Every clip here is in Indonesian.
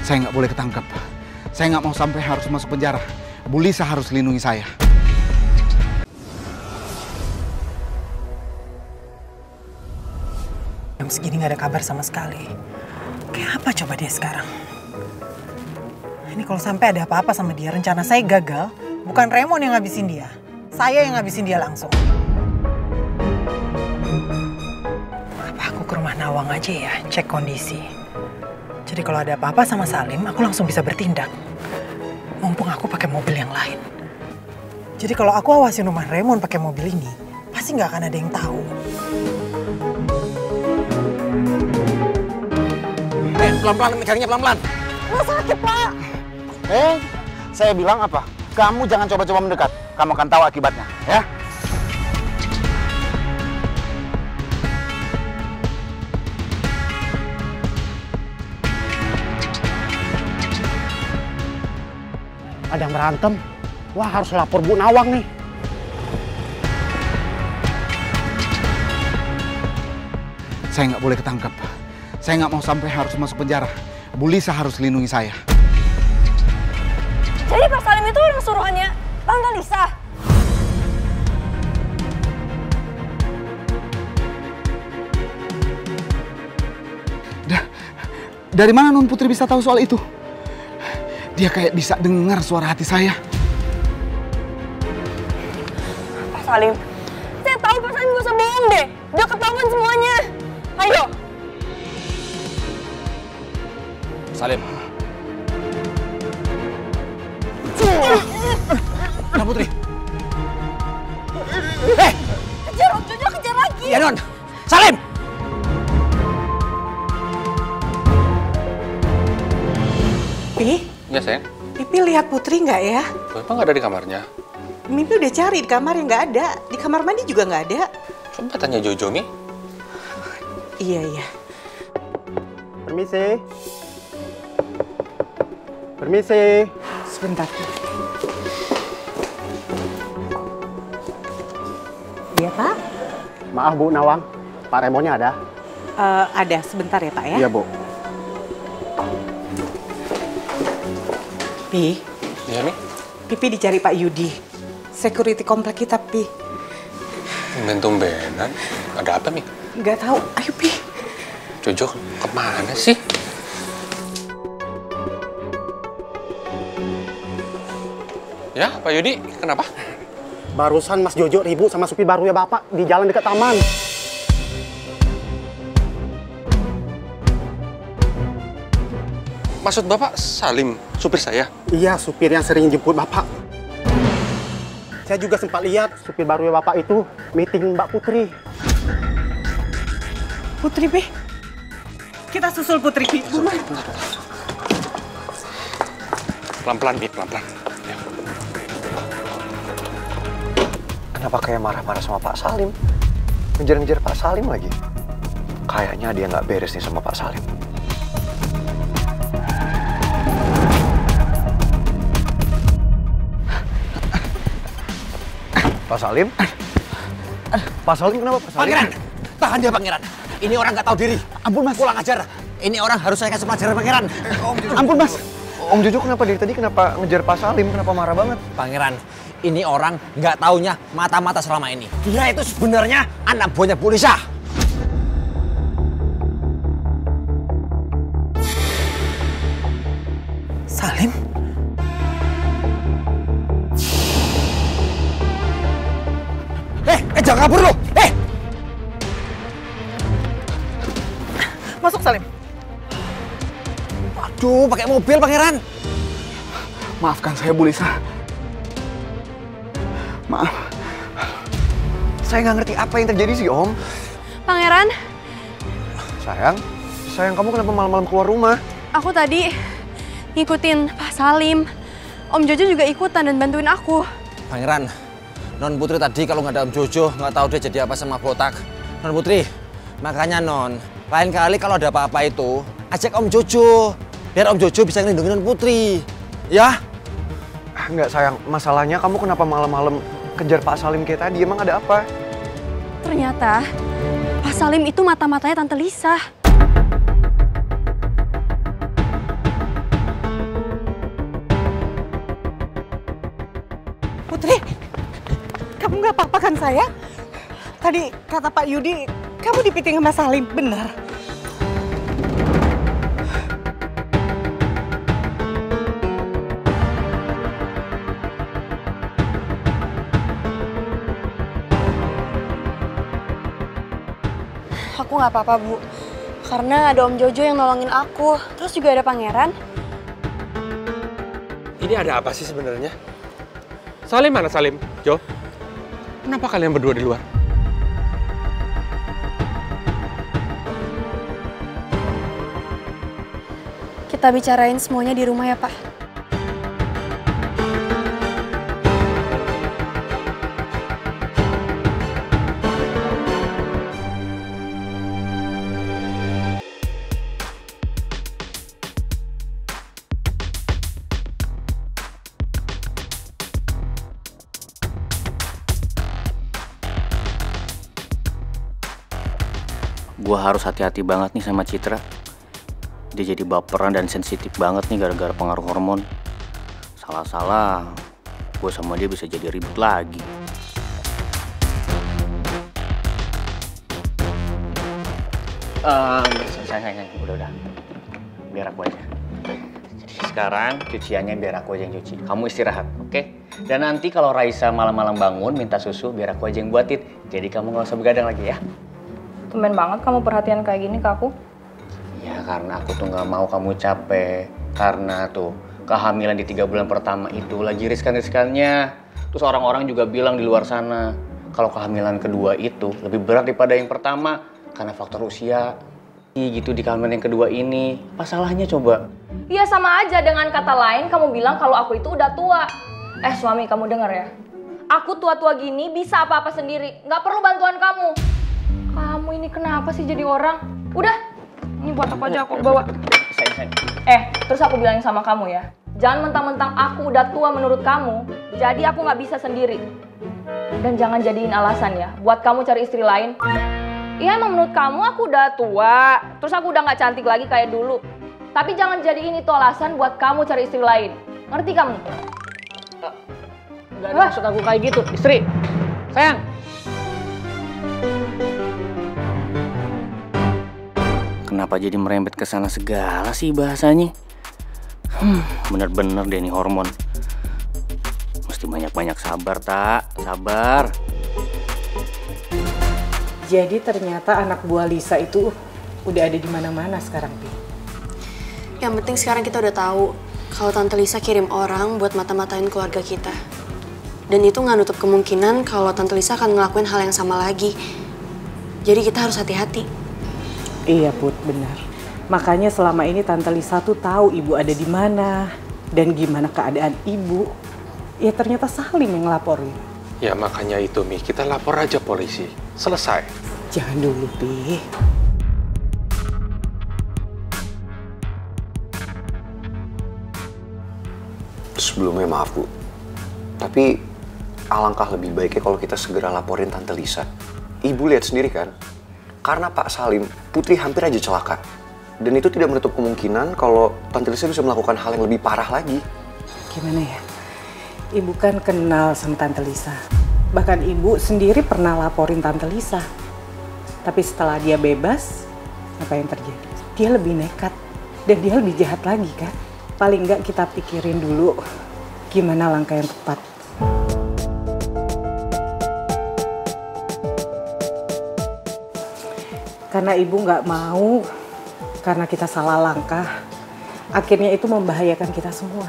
Saya nggak boleh ketangkep. Saya nggak mau sampai harus masuk penjara. Bu Lisa harus lindungi saya. Jam segini nggak ada kabar sama sekali. Kayak apa coba dia sekarang? Ini kalau sampai ada apa-apa sama dia, rencana saya gagal. Bukan Raymond yang ngabisin dia. Saya yang ngabisin dia langsung. Apa aku ke rumah Nawang aja ya, cek kondisi. Jadi kalau ada apa-apa sama Salim, aku langsung bisa bertindak. Mumpung aku pakai mobil yang lain. Jadi kalau aku awasin rumah Raymond pakai mobil ini, pasti nggak akan ada yang tahu. Pelan-pelan, megangnya pelan-pelan. Nggak sakit, Pak. Saya bilang apa? Kamu jangan coba-coba mendekat. Kamu akan tahu akibatnya, ya? Ada yang berantem. Wah, harus lapor Bu Nawang nih. Saya nggak boleh ketangkep. Saya nggak mau sampai harus masuk penjara. Bu Lisa harus lindungi saya. Jadi Pak Salim itu orang suruhannya Tante Lisa? Dari mana Non Putri bisa tahu soal itu? Dia kayak bisa dengar suara hati saya. Pak Salim, saya tahu Pak Salim gak usah bohong deh. Udah ketahuan semuanya. Ayo. Salim. Nah, Putri. Kejar Om Jojo, kejar lagi. Iya, Non. Salim! Pi, Ya, sayang. Pipi lihat Putri nggak ya? Bapak nggak ada di kamarnya. Mimpi udah cari di kamar yang nggak ada. Di kamar mandi juga nggak ada. Coba tanya Jojo, Mi. Iya. Permisi. Permisi. Sebentar. Iya, Pak? Maaf, Bu Nawang. Pak Remonnya ada? Ada, sebentar ya, Pak ya? Iya, Bu. Pi, Iya, Mi. Pipi dicari Pak Yudi. Security komplek kita, Pi. Tumben-tumbenan. Ada apa, Mi? Nggak tahu. Ayo, Pi. Jojo kemana sih? Ya, Pak Yudi, kenapa? Barusan Mas Jojo ribut sama supir barunya Bapak di jalan dekat taman. Maksud Bapak Salim, supir saya? Iya, supir yang sering jemput Bapak. Saya juga sempat lihat supir barunya Bapak itu meeting Mbak Putri. Putri, Pi. Kita susul Putri, Pi. Pelan-pelan, Mi, pelan-pelan. Ya. Kenapa kayak marah-marah sama Pak Salim? Ngejar-ngejar Pak Salim lagi. Kayaknya dia nggak beres nih sama Pak Salim. Pak Salim? Pak Salim kenapa Pak Salim? Pangeran! Tahan dia, Pangeran. Ini orang nggak tahu diri. Ampun, Mas. Pulang ajar. Ini orang harus saya kasih pelajaran, Pangeran. Ampun, Mas. Om Jojo kenapa dari tadi kenapa ngejar Pak Salim? Kenapa marah banget? Pangeran, ini orang nggak taunya mata-mata selama ini. Dia itu sebenarnya anak buahnya Bu Lisa. Salim? Jangan kabur lo! Masuk, Salim. Waduh, pakai mobil, Pangeran. Maafkan saya, Bu Lisa. Maaf. Saya nggak ngerti apa yang terjadi sih Om. Pangeran, Sayang kamu kenapa malam-malam keluar rumah? aku tadi ngikutin Pak Salim. Om Jojo juga ikutan dan bantuin aku. Pangeran, Non Putri tadi kalau nggak ada Om Jojo, nggak tahu dia jadi apa sama botak. Non Putri, makanya Non, lain kali kalau ada apa-apa itu, ajak Om Jojo. Biar Om Jojo bisa ngelindungi Non Putri. Ya? Nggak sayang, masalahnya kamu kenapa malam-malam kejar Pak Salim kayak tadi? Emang ada apa? Ternyata Pak Salim itu mata-matanya Tante Lisa. Putri, kamu nggak apa-apa kan sayang? Tadi kata Pak Yudi, kamu dipiting sama Salim, benar? Aku nggak apa-apa, Bu. Karena ada Om Jojo yang nolongin aku. Terus juga ada Pangeran. Ini ada apa sih sebenarnya? Salim mana Salim? Jo? Kenapa kalian berdua di luar? Kita bicarain semuanya di rumah ya, Pak. Gue harus hati-hati banget nih sama Citra. Dia jadi baperan dan sensitif banget nih gara-gara pengaruh hormon. Salah-salah, gue sama dia bisa jadi ribut lagi. Sayang, udah. Biar aku aja. Jadi sekarang cuciannya biar aku aja yang cuci. Kamu istirahat, oke? Dan nanti kalau Raisa malam-malam bangun minta susu, biar aku aja yang buatin. Jadi kamu nggak usah begadang lagi ya. Tumben banget kamu perhatian kayak gini ke aku. Ya karena aku tuh nggak mau kamu capek. Karena tuh kehamilan di 3 bulan pertama itu lagi riskan-riskannya. Terus orang-orang juga bilang di luar sana kalau kehamilan kedua itu lebih berat daripada yang pertama karena faktor usia. Gitu di kehamilan yang kedua ini. Apa salahnya coba? Iya sama aja dengan kata lain kamu bilang kalau aku itu udah tua. Suami kamu denger ya. Aku tua-tua gini bisa apa-apa sendiri. Nggak perlu bantuan kamu. Kamu ini kenapa sih jadi orang? Udah, ini buat aku aja aku bawa. Terus aku bilangin sama kamu ya. Jangan mentang-mentang aku udah tua menurut kamu, jadi aku nggak bisa sendiri. Dan jangan jadiin alasan ya, buat kamu cari istri lain. Iya emang menurut kamu aku udah tua, terus aku udah nggak cantik lagi kayak dulu. Tapi jangan jadiin itu alasan buat kamu cari istri lain. Ngerti kamu? Gak ada maksud aku kayak gitu, istri. Sayang. Kenapa jadi merembet ke sana segala sih bahasanya? Bener-bener deh nih hormon. Mesti banyak-banyak sabar, Tak. Sabar. Jadi ternyata anak buah Lisa itu udah ada di mana-mana sekarang, Pi. Yang penting sekarang kita udah tahu kalau Tante Lisa kirim orang buat mata-matain keluarga kita. Dan itu nggak nutup kemungkinan kalau Tante Lisa akan ngelakuin hal yang sama lagi. Jadi kita harus hati-hati. Iya Put, benar. Makanya selama ini Tante Lisa tuh tahu ibu ada di mana dan gimana keadaan ibu. Ya ternyata Salim yang ngelaporin. Ya makanya itu Mi, kita lapor aja polisi. Selesai. Jangan dulu, Pi. Sebelumnya maaf Bu, tapi alangkah lebih baiknya kalau kita segera laporin Tante Lisa. Ibu lihat sendiri kan? Karena Pak Salim, Putri hampir aja celaka. Dan itu tidak menutup kemungkinan kalau Tante Lisa bisa melakukan hal yang lebih parah lagi. Gimana ya? Ibu kan kenal sama Tante Lisa. Bahkan ibu sendiri pernah laporin Tante Lisa. Tapi setelah dia bebas, apa yang terjadi? Dia lebih nekat dan dia lebih jahat lagi kan? Paling nggak kita pikirin dulu gimana langkah yang tepat. Karena ibu nggak mau, karena kita salah langkah, akhirnya itu membahayakan kita semua.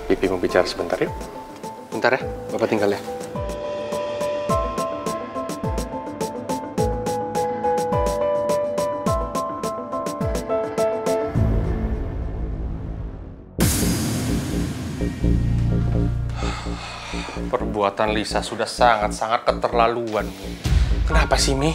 Pipi mau bicara sebentar yuk. Bentar ya, Bapak tinggal ya. Perbuatan Lisa sudah sangat-sangat keterlaluan. Kenapa sih, Mi?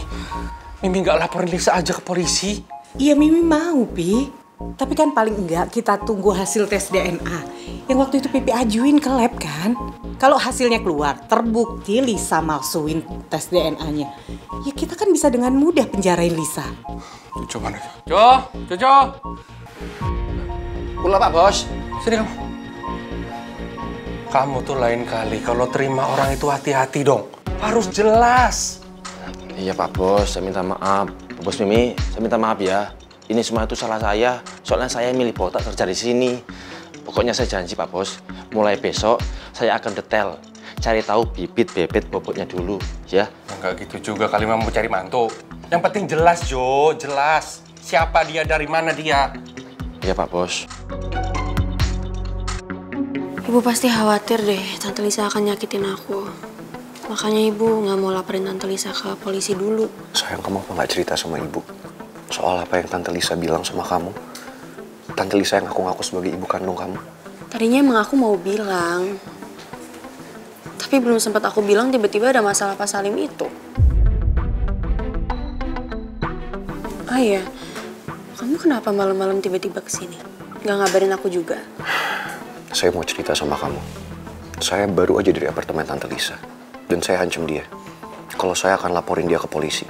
Mimi nggak laporin Lisa aja ke polisi? Iya, Mimi mau, Pi. Tapi kan paling enggak kita tunggu hasil tes DNA. Yang waktu itu Pipi ajuin ke lab kan. Kalau hasilnya keluar, terbukti Lisa malsuin tes DNA-nya. Ya kita kan bisa dengan mudah penjarain Lisa. Coba nih. Jojo! Pulang Pak Bos. Sini kamu. Kamu tuh lain kali kalau terima orang itu hati-hati dong. Harus jelas. Iya Pak Bos, saya minta maaf. Pak Bos Mimi, saya minta maaf ya. Ini semua itu salah saya. Soalnya saya milih botak kerja di sini. Pokoknya saya janji Pak Bos, mulai besok saya akan detail. Cari tahu bibit-bebet bobotnya dulu, ya. Enggak gitu juga kali mau cari mantu. Yang penting jelas, Jo, jelas. Siapa dia, dari mana dia. Iya Pak Bos. Ibu pasti khawatir deh Tante Lisa akan nyakitin aku. Makanya ibu nggak mau laporin Tante Lisa ke polisi dulu. Sayang, kamu apa nggak cerita sama ibu? Soal apa yang Tante Lisa bilang sama kamu? Tante Lisa yang aku ngaku sebagai ibu kandung kamu. Tadinya emang aku mau bilang. Tapi belum sempat aku bilang tiba-tiba ada masalah Pak Salim itu. Ah iya, kamu kenapa malam-malam tiba-tiba kesini? Nggak ngabarin aku juga? Saya mau cerita sama kamu. Saya baru aja dari apartemen Tante Lisa. Dan saya ancam dia. Kalau saya akan laporin dia ke polisi.